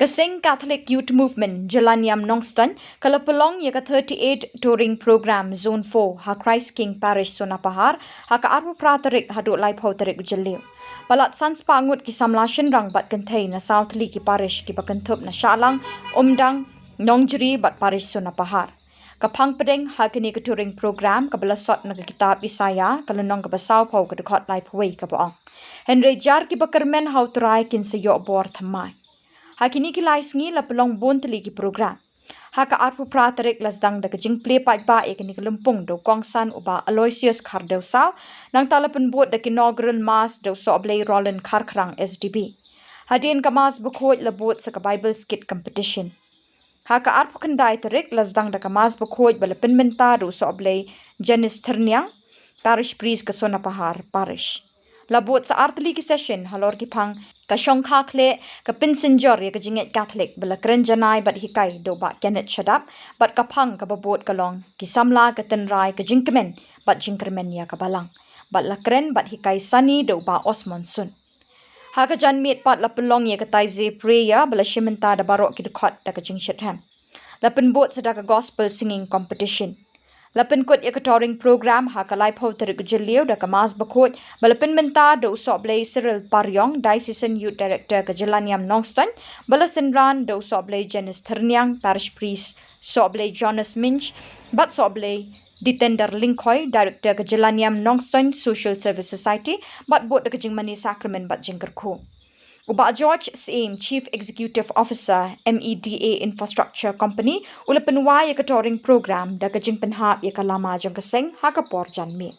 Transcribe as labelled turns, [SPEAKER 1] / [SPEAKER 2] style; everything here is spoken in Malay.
[SPEAKER 1] Kasing Catholic Youth Movement Jelaniam Nongstoin kalau Pynlong ya 38 touring program Zone 4 ha Christ King Parish Sonapahar ha ka arpu pratarik haduk lai phau tarik ujeliu. Palat sans pangut ki Samla Shillong bat kentai na South Li ki parish ki bakentup na Shillong umdang Nongjri bat parish Sonapahar. Kapang pedeng ha kini ke touring program ka belasot na kitab Isaya kalau nong ka basau phau ka dekot lai phawai ka baong. Henry jar ki bakermen hau turai kin se yo bor thamai. Hakini ki Laisngi la Pynlong bonteli ki program. Haka arpu pratarik lasdang da kajing play pa kini ke lempung do kongsan uba Aloysius Kardeu sao nang talapen bot da inaugural mass do soblay Roland Karkrang SDB. Hadin ka mass bukhoj la bot sa ka Bible skit competition. Haka arpu kendai tarik lasdang da ka mass bukhoj bala penmenta do soblay Janice Terniang parish priest ka Sonapahar parish. Labot sa artli ki session halor ki pang ka shongkha kle ka pinsenjor ya ka jinget Catholic bala kren janai bat hikai do ba Kenneth Shadap bat ka pang ka babot kalong ki Samla ka tenrai ka jingkemen bat jingkermen ya ka balang bat la kren bat hikai Sunny do ba Osmond Sun. Ha ka jan mit pat la Pynlong ya ka taize prayer bala shimenta da barok ki dekot da ka jingshet la penbot sa da ka gospel singing competition. Lapin kot ya touring program ha ka lai phau tarik ujeliu da ka mas bakot balapin menta do soblay Cyril Paryong diocesan youth director ka Jelaniam Nongstoin bala sinran do soblay Janice Terniang parish priest soblay Jonas Minch bat soblay Ditender Linkoy director ka Jelaniam Nongstoin Social Service Society bat bot da ka jingmani sacrament bat jingkerku. Uba George Same, Chief Executive Officer, MEDA Infrastructure Company, ula penwai ya touring program da kajing penhap ya kalama jong kaseng ha Khuborjylla.